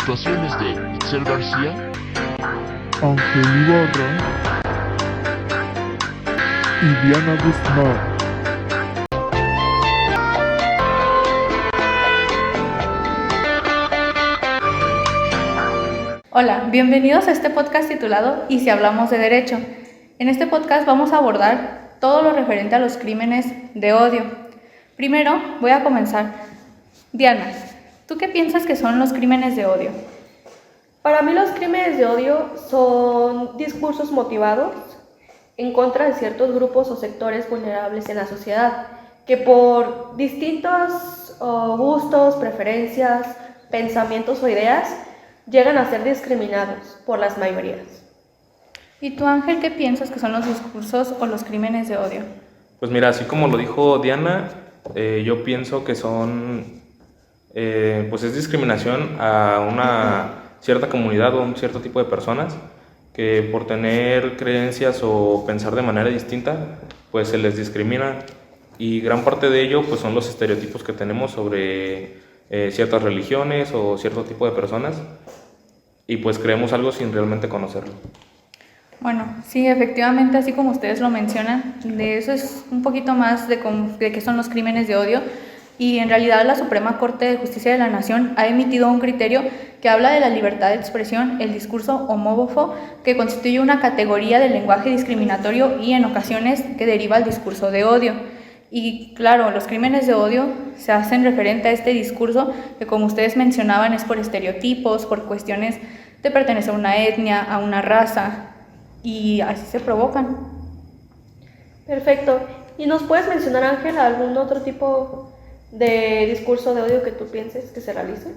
actuaciones de Itzel García, Ángel Ibarra y Diana Guzmán. Hola, bienvenidos a este podcast titulado ¿Y si hablamos de derecho? En este podcast vamos a abordar todo lo referente a los crímenes de odio. Primero voy a comenzar. Diana, ¿tú qué piensas que son los crímenes de odio? Para mí los crímenes de odio son discursos motivados en contra de ciertos grupos o sectores vulnerables en la sociedad, que por distintos gustos, preferencias, pensamientos o ideas llegan a ser discriminados por las mayorías. ¿Y tú, Ángel, qué piensas que son los discursos o los crímenes de odio? Pues mira, así como lo dijo Diana, yo pienso que pues es discriminación a una cierta comunidad o a un cierto tipo de personas que por tener creencias o pensar de manera distinta, pues se les discrimina, y gran parte de ello pues son los estereotipos que tenemos sobre ciertas religiones o cierto tipo de personas, y pues creemos algo sin realmente conocerlo. Bueno, sí, efectivamente, así como ustedes lo mencionan, de eso es un poquito más de qué son los crímenes de odio. Y en realidad la Suprema Corte de Justicia de la Nación ha emitido un criterio que habla de la libertad de expresión, el discurso homófobo, que constituye una categoría del lenguaje discriminatorio y en ocasiones que deriva al discurso de odio. Y claro, los crímenes de odio se hacen referente a este discurso que, como ustedes mencionaban, es por estereotipos, por cuestiones de pertenecer a una etnia, a una raza, y así se provocan. Perfecto. ¿Y nos puedes mencionar, Ángel, algún otro tipo de discurso de odio que tú pienses que se realice?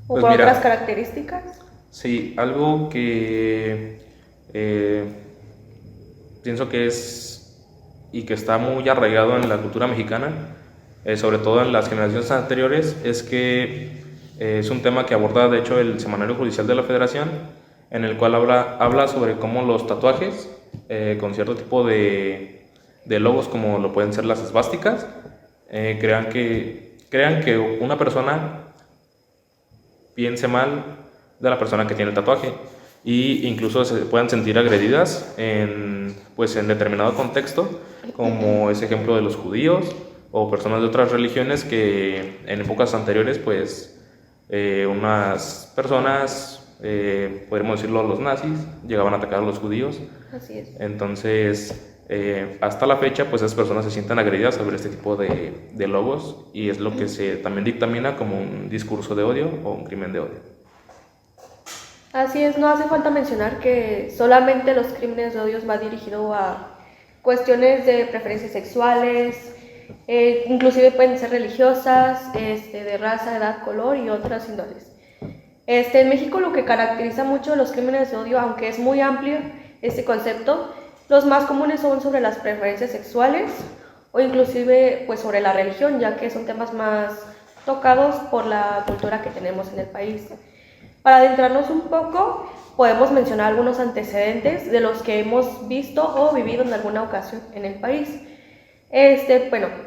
¿O Pues por mira, otras características? Sí, algo que pienso que es y que está muy arraigado en la cultura mexicana, sobre todo en las generaciones anteriores, es que es un tema que aborda de hecho el Semanario Judicial de la Federación, en el cual habla sobre cómo los tatuajes con cierto tipo de logos, como lo pueden ser las esvásticas, crean que una persona piense mal de la persona que tiene el tatuaje, y incluso se puedan sentir agredidas en determinado contexto, como ese ejemplo de los judíos o personas de otras religiones que en épocas anteriores unas personas, podríamos decirlo, los nazis, llegaban a atacar a los judíos. Así es. Entonces hasta la fecha pues esas personas se sienten agredidas sobre este tipo de logos, y es lo que se también dictamina como un discurso de odio o un crimen de odio. Así es, no hace falta mencionar que solamente los crímenes de odio va dirigido a cuestiones de preferencias sexuales, inclusive pueden ser religiosas, de raza, edad, color y otras índoles. En México lo que caracteriza mucho los crímenes de odio, aunque es muy amplio este concepto, los más comunes son sobre las preferencias sexuales o inclusive pues sobre la religión, ya que son temas más tocados por la cultura que tenemos en el país. Para adentrarnos un poco, podemos mencionar algunos antecedentes de los que hemos visto o vivido en alguna ocasión en el país.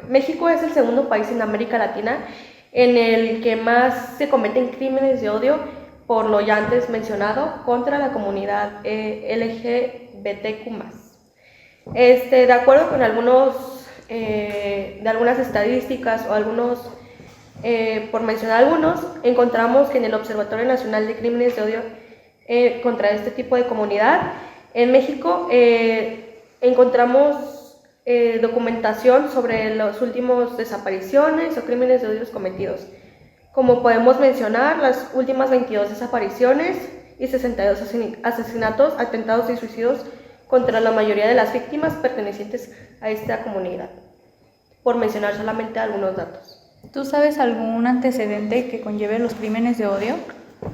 México es el segundo país en América Latina en el que más se cometen crímenes de odio, por lo ya antes mencionado, contra la comunidad LGBTQ+. De acuerdo con de algunas estadísticas o algunos, por mencionar algunos, encontramos que en el Observatorio Nacional de Crímenes de Odio contra este tipo de comunidad, en México encontramos documentación sobre las últimas desapariciones o crímenes de odio cometidos. Como podemos mencionar, las últimas 22 desapariciones y 62 asesinatos, atentados y suicidios contra la mayoría de las víctimas pertenecientes a esta comunidad, por mencionar solamente algunos datos. ¿Tú sabes algún antecedente que conlleve los crímenes de odio?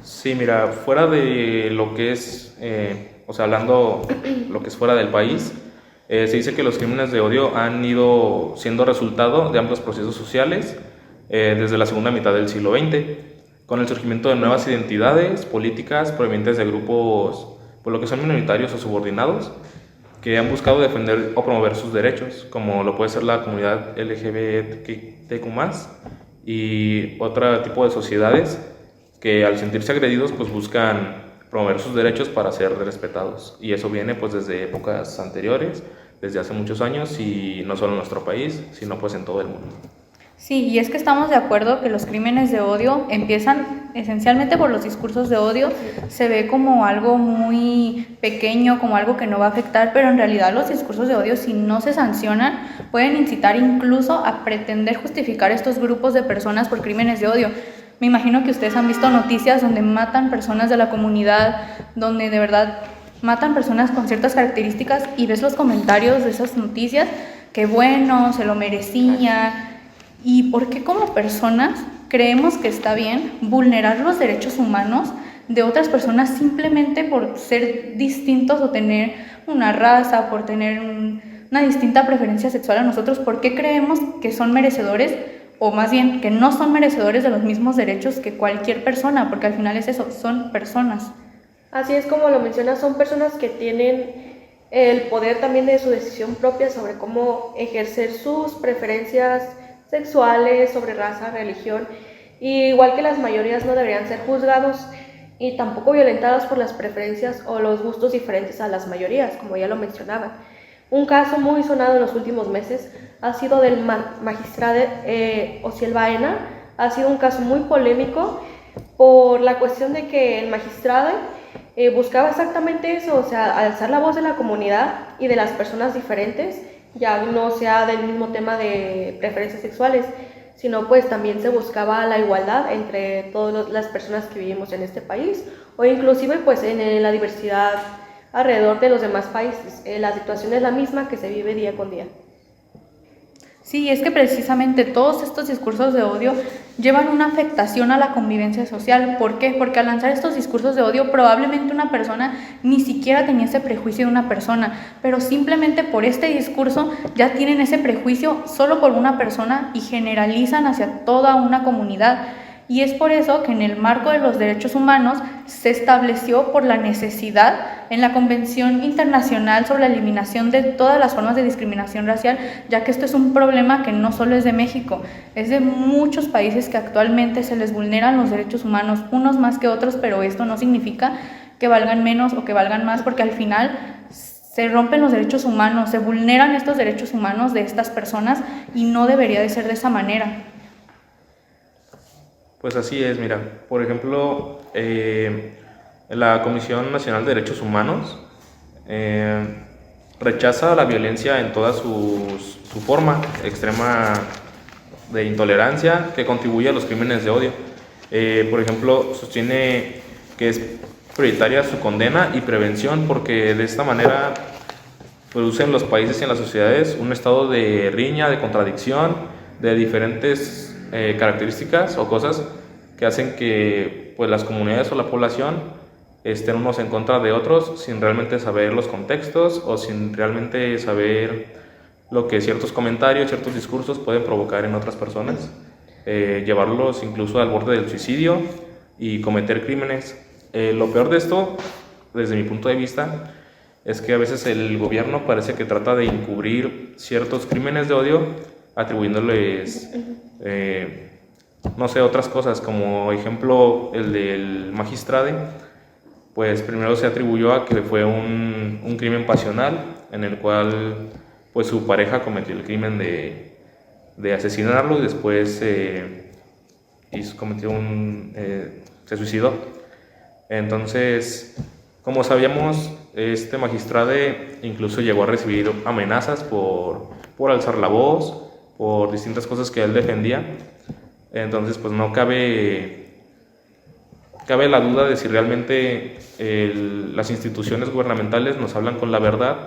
Sí, mira, fuera de lo que es, hablando lo que es fuera del país, se dice que los crímenes de odio han ido siendo resultado de amplios procesos sociales desde la segunda mitad del siglo XX, con el surgimiento de nuevas identidades políticas provenientes de grupos, por lo que son minoritarios o subordinados, que han buscado defender o promover sus derechos, como lo puede ser la comunidad LGBTQ+, y otro tipo de sociedades que al sentirse agredidos pues buscan promover sus derechos para ser respetados. Y eso viene pues desde épocas anteriores, desde hace muchos años, y no solo en nuestro país, sino pues en todo el mundo. Sí, y es que estamos de acuerdo que los crímenes de odio empiezan esencialmente por los discursos de odio. Se ve como algo muy pequeño, como algo que no va a afectar, pero en realidad los discursos de odio, si no se sancionan, pueden incitar incluso a pretender justificar estos grupos de personas por crímenes de odio. Me imagino que ustedes han visto noticias donde matan personas de la comunidad, donde de verdad matan personas con ciertas características, y ves los comentarios de esas noticias, que bueno, se lo merecía. ¿Y por qué como personas creemos que está bien vulnerar los derechos humanos de otras personas simplemente por ser distintos o tener una raza, por tener una distinta preferencia sexual a nosotros? ¿Por qué creemos que son merecedores, o más bien que no son merecedores de los mismos derechos que cualquier persona? Porque al final es eso, son personas. Así es como lo mencionas, son personas que tienen el poder también de su decisión propia sobre cómo ejercer sus preferencias sexuales, sobre raza, religión, y igual que las mayorías no deberían ser juzgados y tampoco violentados por las preferencias o los gustos diferentes a las mayorías, como ya lo mencionaba. Un caso muy sonado en los últimos meses ha sido del magistrado Osiel Baena. Ha sido un caso muy polémico por la cuestión de que el magistrado buscaba exactamente eso, o sea, alzar la voz de la comunidad y de las personas diferentes, ya no sea del mismo tema de preferencias sexuales, sino pues también se buscaba la igualdad entre todas las personas que vivimos en este país, o inclusive pues en la diversidad alrededor de los demás países. La situación es la misma que se vive día con día. Sí, es que precisamente todos estos discursos de odio llevan una afectación a la convivencia social. ¿Por qué? Porque al lanzar estos discursos de odio, probablemente una persona ni siquiera tenía ese prejuicio de una persona, pero simplemente por este discurso ya tienen ese prejuicio solo por una persona y generalizan hacia toda una comunidad. Y es por eso que en el marco de los derechos humanos se estableció por la necesidad en la Convención Internacional sobre la Eliminación de todas las formas de discriminación racial, ya que esto es un problema que no solo es de México, es de muchos países que actualmente se les vulneran los derechos humanos, unos más que otros, pero esto no significa que valgan menos o que valgan más, porque al final se rompen los derechos humanos, se vulneran estos derechos humanos de estas personas, y no debería de ser de esa manera. Pues así es, mira, por ejemplo, la Comisión Nacional de Derechos Humanos rechaza la violencia en toda su forma extrema de intolerancia que contribuye a los crímenes de odio. Por ejemplo, sostiene que es prioritaria su condena y prevención, porque de esta manera produce en los países y en las sociedades un estado de riña, de contradicción, de diferentes características o cosas que hacen que pues, las comunidades o la población estén unos en contra de otros sin realmente saber los contextos o sin realmente saber lo que ciertos comentarios, ciertos discursos pueden provocar en otras personas, llevarlos incluso al borde del suicidio y cometer crímenes. Lo peor de esto, desde mi punto de vista, es que a veces el gobierno parece que trata de encubrir ciertos crímenes de odio atribuyéndoles, no sé, otras cosas, como ejemplo el del magistrado, pues primero se atribuyó a que fue un crimen pasional en el cual pues su pareja cometió el crimen de asesinarlo y después se suicidó. Entonces, como sabíamos, este magistrado incluso llegó a recibir amenazas por alzar la voz, por distintas cosas que él defendía. Entonces pues no cabe la duda de si realmente las instituciones gubernamentales nos hablan con la verdad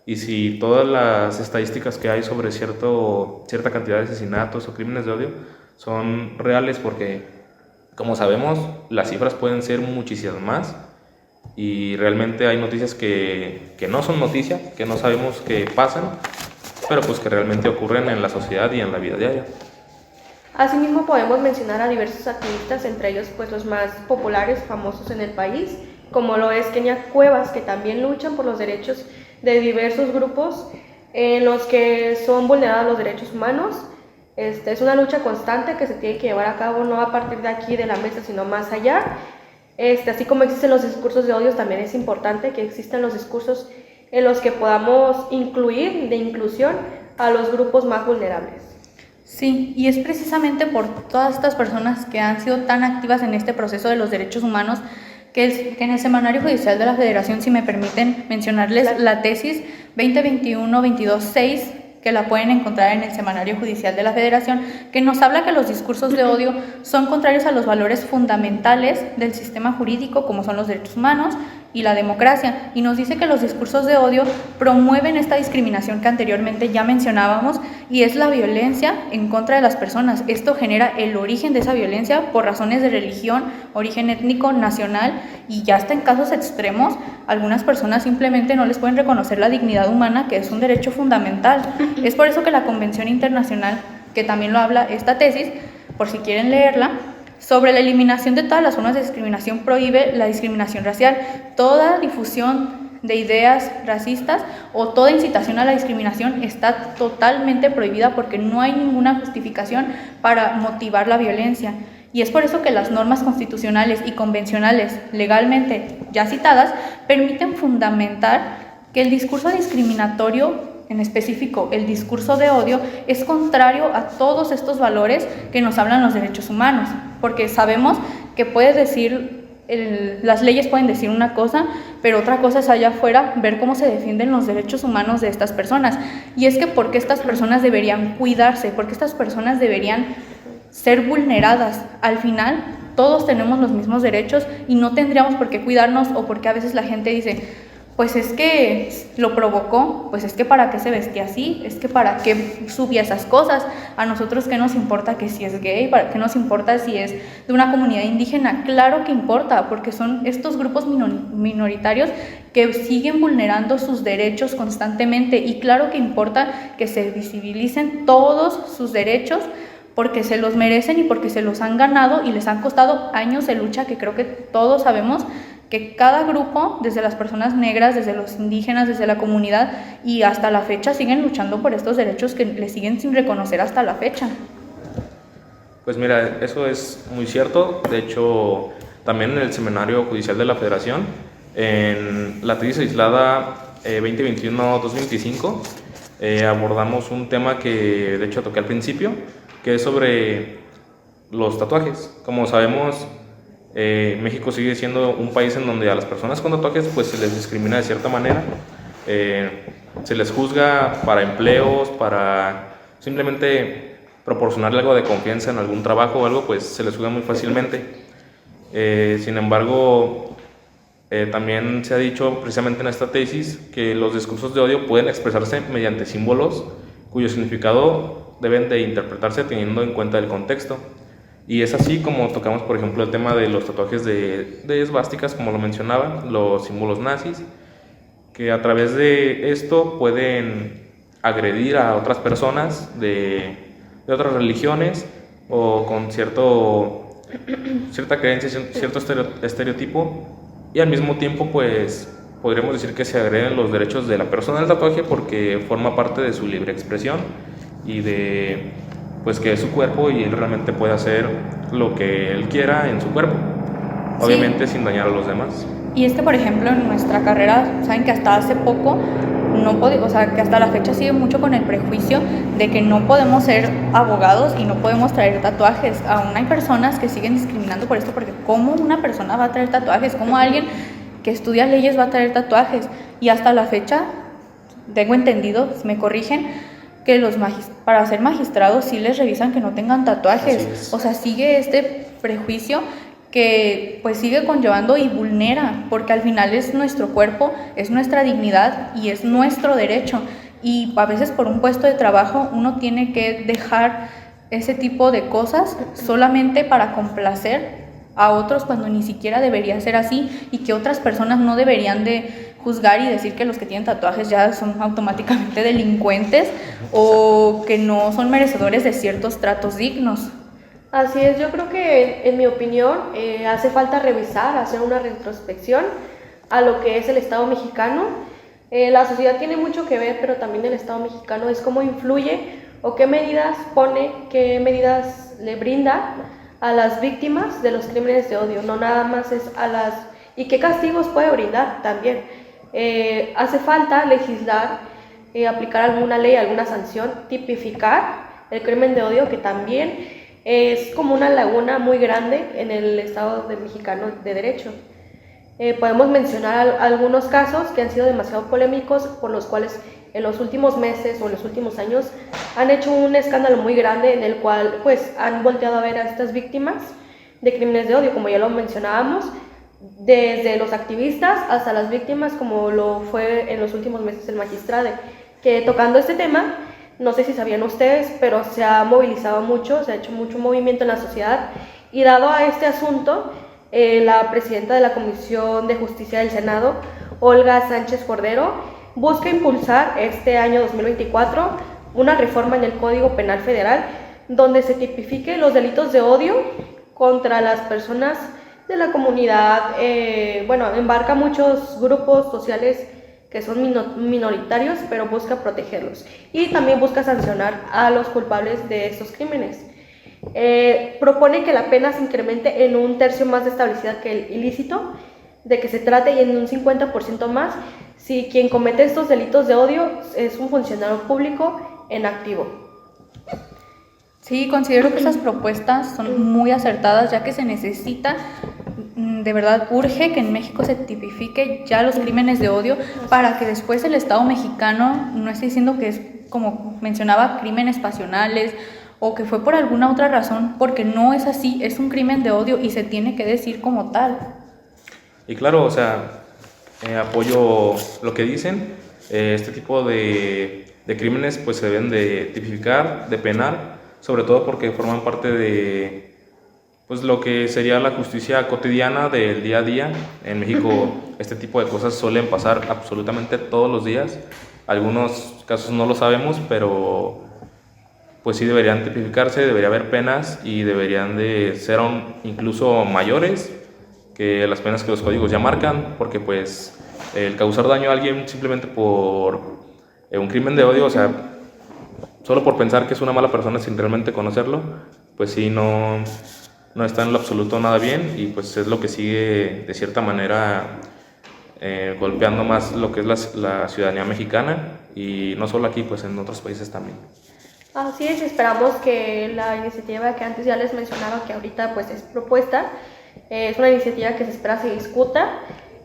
y si todas las estadísticas que hay sobre cierta cantidad de asesinatos o crímenes de odio son reales, porque como sabemos las cifras pueden ser muchísimas más y realmente hay noticias que no son noticias, que no sabemos que pasan, pero pues que realmente ocurren en la sociedad y en la vida diaria. Asimismo podemos mencionar a diversos activistas, entre ellos pues los más populares, famosos en el país, como lo es Kenia Cuevas, que también luchan por los derechos de diversos grupos en los que son vulnerados los derechos humanos. Es una lucha constante que se tiene que llevar a cabo no a partir de aquí de la mesa, sino más allá. Así como existen los discursos de odio, también es importante que existan los discursos en los que podamos incluir, de inclusión, a los grupos más vulnerables. Sí, y es precisamente por todas estas personas que han sido tan activas en este proceso de los derechos humanos que en el Semanario Judicial de la Federación, si me permiten mencionarles la tesis 2021-22-6, que la pueden encontrar en el Semanario Judicial de la Federación, que nos habla que los discursos de odio son contrarios a los valores fundamentales del sistema jurídico, como son los derechos humanos y la democracia, y nos dice que los discursos de odio promueven esta discriminación que anteriormente ya mencionábamos, y es la violencia en contra de las personas. Esto genera el origen de esa violencia por razones de religión, origen étnico, nacional, y ya hasta en casos extremos, algunas personas simplemente no les pueden reconocer la dignidad humana, que es un derecho fundamental. Es por eso que la Convención Internacional, que también lo habla esta tesis, por si quieren leerla, sobre la eliminación de todas las formas de discriminación, prohíbe la discriminación racial. Toda difusión de ideas racistas o toda incitación a la discriminación está totalmente prohibida porque no hay ninguna justificación para motivar la violencia. Y es por eso que las normas constitucionales y convencionales legalmente ya citadas permiten fundamentar que el discurso discriminatorio, en específico el discurso de odio, es contrario a todos estos valores que nos hablan los derechos humanos, porque sabemos que puedes decir, las leyes pueden decir una cosa, pero otra cosa es allá afuera ver cómo se defienden los derechos humanos de estas personas. Y es que ¿por qué estas personas deberían cuidarse? ¿Por qué estas personas deberían ser vulneradas? Al final todos tenemos los mismos derechos y no tendríamos por qué cuidarnos, o porque a veces la gente dice, pues es que lo provocó, pues es que para qué se vestía así, es que para qué subía esas cosas. A nosotros qué nos importa que si es gay, para qué nos importa si es de una comunidad indígena. Claro que importa, porque son estos grupos minoritarios que siguen vulnerando sus derechos constantemente, y claro que importa que se visibilicen todos sus derechos, porque se los merecen y porque se los han ganado y les han costado años de lucha, que creo que todos sabemos que cada grupo, desde las personas negras, desde los indígenas, desde la comunidad y hasta la fecha, siguen luchando por estos derechos que les siguen sin reconocer hasta la fecha. Pues mira, eso es muy cierto. De hecho, también en el Semanario Judicial de la Federación, en la tesis aislada 2021-2025, abordamos un tema que de hecho toqué al principio, que es sobre los tatuajes. Como sabemos, México sigue siendo un país en donde a las personas con tatuajes pues se les discrimina de cierta manera, se les juzga para empleos, para simplemente proporcionarle algo de confianza en algún trabajo o algo, pues se les juzga muy fácilmente. Sin embargo, también se ha dicho precisamente en esta tesis que los discursos de odio pueden expresarse mediante símbolos cuyo significado deben de interpretarse teniendo en cuenta el contexto. Y es así como tocamos, por ejemplo, el tema de los tatuajes de esvásticas, como lo mencionaba, los símbolos nazis, que a través de esto pueden agredir a otras personas de otras religiones o con cierta creencia, cierto estereotipo, y al mismo tiempo pues podríamos decir que se agreden los derechos de la persona del tatuaje porque forma parte de su libre expresión y de pues que es su cuerpo y él realmente puede hacer lo que él quiera en su cuerpo, obviamente sin dañar a los demás. Y es que, por ejemplo, en nuestra carrera, saben que hasta hace poco, que hasta la fecha sigue mucho con el prejuicio de que no podemos ser abogados y no podemos traer tatuajes. Aún hay personas que siguen discriminando por esto, porque ¿cómo una persona va a traer tatuajes? ¿Cómo alguien que estudia leyes va a traer tatuajes? Y hasta la fecha, tengo entendido, me corrigen, que para ser magistrados sí les revisan que no tengan tatuajes. O sea, sigue este prejuicio que pues sigue conllevando y vulnera, porque al final es nuestro cuerpo, es nuestra dignidad y es nuestro derecho. Y a veces por un puesto de trabajo uno tiene que dejar ese tipo de cosas solamente para complacer a otros, cuando ni siquiera debería ser así, y que otras personas no deberían de juzgar y decir que los que tienen tatuajes ya son automáticamente delincuentes o que no son merecedores de ciertos tratos dignos. Así es, yo creo que en mi opinión hace falta revisar, hacer una retrospección a lo que es el Estado mexicano. La sociedad tiene mucho que ver, pero también el Estado mexicano es cómo influye o qué medidas pone, qué medidas le brinda a las víctimas de los crímenes de odio, no nada más es a las... y qué castigos puede brindar también. Hace falta legislar, aplicar alguna ley, alguna sanción, tipificar el crimen de odio, que también es como una laguna muy grande en el Estado mexicano de Derecho. Podemos mencionar algunos casos que han sido demasiado polémicos, por los cuales en los últimos meses o en los últimos años han hecho un escándalo muy grande, en el cual pues han volteado a ver a estas víctimas de crímenes de odio, como ya lo mencionábamos, desde los activistas hasta las víctimas, como lo fue en los últimos meses el Magistrade, que tocando este tema, no sé si sabían ustedes, pero se ha movilizado mucho, se ha hecho mucho movimiento en la sociedad, y dado a este asunto, la presidenta de la Comisión de Justicia del Senado, Olga Sánchez Cordero, busca impulsar este año 2024 una reforma en el Código Penal Federal donde se tipifique los delitos de odio contra las personas de la comunidad. Embarca muchos grupos sociales que son minoritarios, pero busca protegerlos y también busca sancionar a los culpables de estos crímenes. Propone que la pena se incremente en 1/3 más de establecida que el ilícito de que se trate, y en un 50% más si quien comete estos delitos de odio es un funcionario público en activo. Sí, considero que esas propuestas son muy acertadas, ya que se necesita, de verdad, urge que en México se tipifique ya los crímenes de odio para que después el Estado mexicano no esté diciendo que es, como mencionaba, crímenes pasionales o que fue por alguna otra razón, porque no es así, es un crimen de odio y se tiene que decir como tal. Y claro, o sea, apoyo lo que dicen. Este tipo de crímenes pues se deben de tipificar, de penar, sobre todo porque forman parte de pues lo que sería la justicia cotidiana del día a día. En México este tipo de cosas suelen pasar absolutamente todos los días. Algunos casos no lo sabemos, pero pues sí deberían tipificarse, debería haber penas y deberían de ser incluso mayores que las penas que los códigos ya marcan, porque pues el causar daño a alguien simplemente por un crimen de odio, o sea, solo por pensar que es una mala persona sin realmente conocerlo, pues sí, no está en lo absoluto nada bien, y pues es lo que sigue de cierta manera golpeando más lo que es la ciudadanía mexicana, y no solo aquí, pues en otros países también. Así es, esperamos que la iniciativa que antes ya les mencionaba, que ahorita pues es propuesta, es una iniciativa que se espera se discuta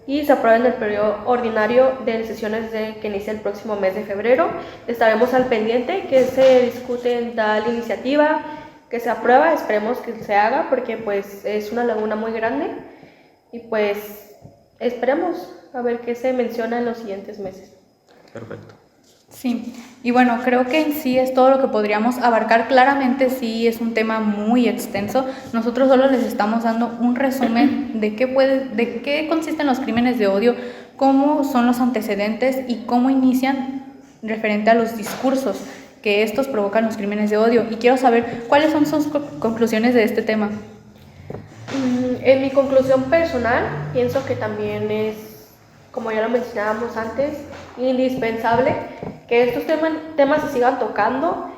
y se apruebe en el periodo ordinario de sesiones que inicia el próximo mes de febrero. Estaremos al pendiente que se discute en tal iniciativa, que se aprueba, esperemos que se haga, porque pues es una laguna muy grande, y pues esperemos a ver qué se menciona en los siguientes meses. Perfecto. Sí, y bueno, creo que en sí es todo lo que podríamos abarcar. Claramente sí es un tema muy extenso. Nosotros solo les estamos dando un resumen de qué consisten los crímenes de odio, cómo son los antecedentes y cómo inician referente a los discursos que estos provocan los crímenes de odio. Y quiero saber cuáles son sus conclusiones de este tema. En mi conclusión personal, pienso que también es, como ya lo mencionábamos antes, indispensable que estos temas se sigan tocando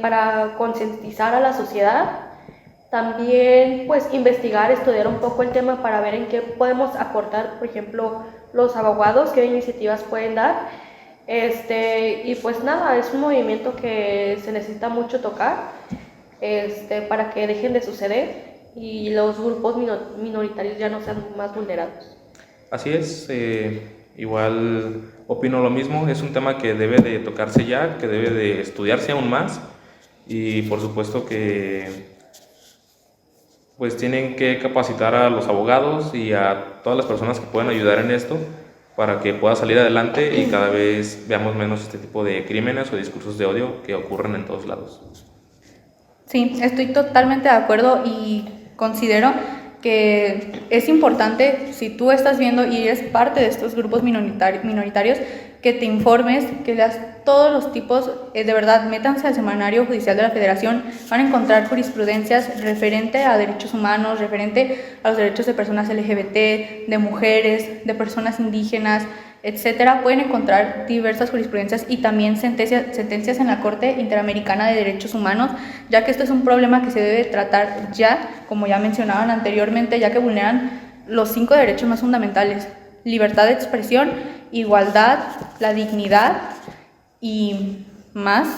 para concientizar a la sociedad. También pues investigar, estudiar un poco el tema para ver en qué podemos aportar, por ejemplo, los abogados, qué iniciativas pueden dar. Y pues nada, es un movimiento que se necesita mucho tocar para que dejen de suceder y los grupos minoritarios ya no sean más vulnerados. Así es, igual opino lo mismo, es un tema que debe de tocarse ya, que debe de estudiarse aún más, y por supuesto que pues tienen que capacitar a los abogados y a todas las personas que pueden ayudar en esto para que pueda salir adelante y cada vez veamos menos este tipo de crímenes o discursos de odio que ocurren en todos lados. Sí, estoy totalmente de acuerdo y considero que es importante, si tú estás viendo y eres parte de estos grupos minoritarios, que te informes, que leas todos los tipos, de verdad, métanse al Semanario Judicial de la Federación, van a encontrar jurisprudencias referente a derechos humanos, referente a los derechos de personas LGBT, de mujeres, de personas indígenas, etcétera, pueden encontrar diversas jurisprudencias y también sentencias en la Corte Interamericana de Derechos Humanos, ya que esto es un problema que se debe tratar ya, como ya mencionaban anteriormente, ya que vulneran los 5 derechos más fundamentales: libertad de expresión, igualdad, la dignidad y más.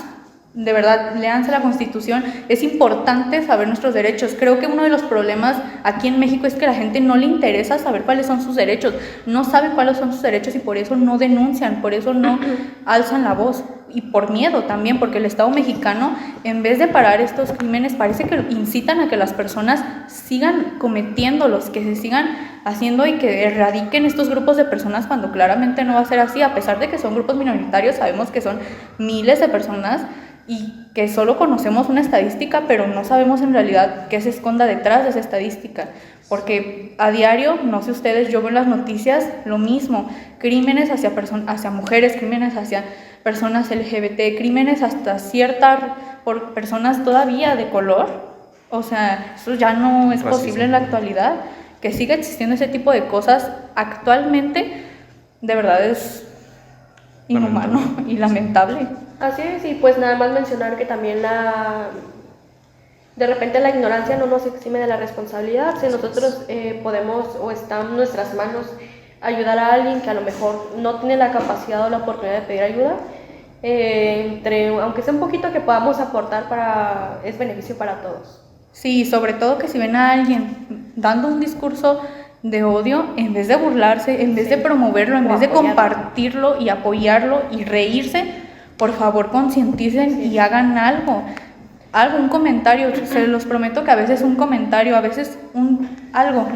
De verdad, léanse la Constitución, es importante saber nuestros derechos. Creo que uno de los problemas aquí en México es que a la gente no le interesa saber cuáles son sus derechos, no sabe cuáles son sus derechos y por eso no denuncian, por eso no alzan la voz, y por miedo también, porque el Estado mexicano, en vez de parar estos crímenes, parece que incitan a que las personas sigan cometiéndolos, que se sigan haciendo y que erradiquen estos grupos de personas, cuando claramente no va a ser así. A pesar de que son grupos minoritarios, sabemos que son miles de personas y que solo conocemos una estadística, pero no sabemos en realidad qué se esconda detrás de esa estadística, porque a diario, no sé ustedes, yo veo en las noticias lo mismo: crímenes hacia mujeres, crímenes hacia personas LGBT, crímenes hasta por personas todavía de color. O sea, eso ya no es posible en la actualidad. Que siga existiendo ese tipo de cosas actualmente, de verdad es inhumano y lamentable. Así es, y pues nada más mencionar que también de repente la ignorancia no nos exime de la responsabilidad. Si nosotros podemos, o está en nuestras manos, ayudar a alguien que a lo mejor no tiene la capacidad o la oportunidad de pedir ayuda, aunque sea un poquito que podamos aportar, es beneficio para todos. Sí, sobre todo que si ven a alguien dando un discurso de odio, en vez de burlarse, en vez de promoverlo, en vez de compartirlo y apoyarlo y reírse, por favor concienticen y hagan algo, un comentario. Se los prometo que a veces un comentario, a veces un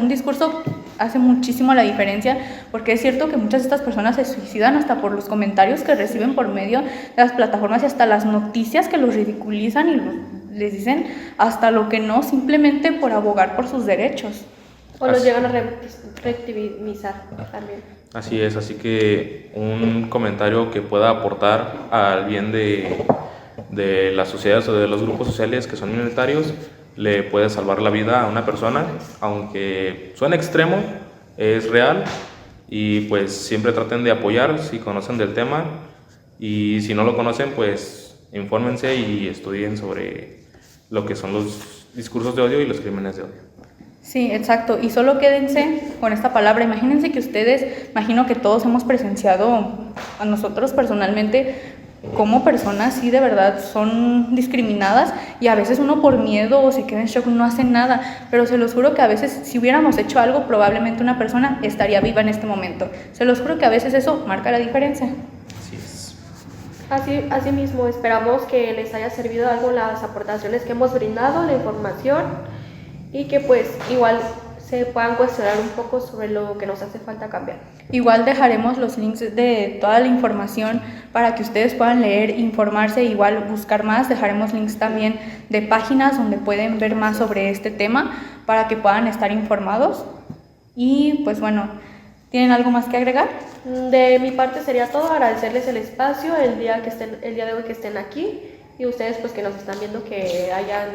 discurso hace muchísimo la diferencia, porque es cierto que muchas de estas personas se suicidan hasta por los comentarios que reciben por medio de las plataformas y hasta las noticias que los ridiculizan y les dicen hasta lo que no, simplemente por abogar por sus derechos. O los llegan a revictimizar también. Así es, así que un comentario que pueda aportar al bien de las sociedades o de los grupos sociales que son minoritarios le puede salvar la vida a una persona, aunque suene extremo, es real. Y pues siempre traten de apoyar si conocen del tema, y si no lo conocen, pues infórmense y estudien sobre lo que son los discursos de odio y los crímenes de odio. Sí, exacto, y solo quédense con esta palabra. Imagínense que ustedes, imagino que todos hemos presenciado, a nosotros personalmente, cómo personas sí de verdad son discriminadas, y a veces uno por miedo o se queda en shock no hace nada, pero se los juro que a veces si hubiéramos hecho algo, probablemente una persona estaría viva en este momento. Se los juro que a veces eso marca la diferencia. Así es. Así mismo, esperamos que les haya servido algo las aportaciones que hemos brindado, la información, y que pues igual se puedan cuestionar un poco sobre lo que nos hace falta cambiar. Igual dejaremos los links de toda la información para que ustedes puedan leer, informarse, igual buscar más. Dejaremos links también de páginas donde pueden ver más sobre este tema para que puedan estar informados. Y pues bueno, ¿tienen algo más que agregar? De mi parte sería todo, agradecerles el espacio, el día de hoy que estén aquí, y ustedes pues que nos están viendo, que hayan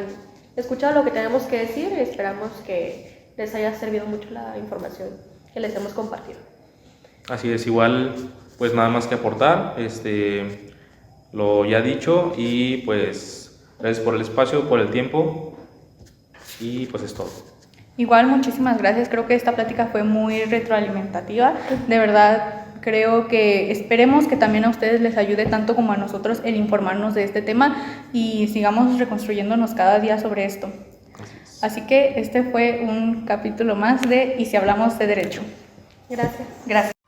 escuchado lo que tenemos que decir. Esperamos que les haya servido mucho la información que les hemos compartido. Así es, igual pues nada más que aportar, lo ya dicho, y pues gracias por el espacio, por el tiempo, y pues es todo. Igual muchísimas gracias, creo que esta plática fue muy retroalimentativa, de verdad. Creo que esperemos que también a ustedes les ayude tanto como a nosotros el informarnos de este tema y sigamos reconstruyéndonos cada día sobre esto. Así que este fue un capítulo más de Y si hablamos de derecho. Gracias. Gracias.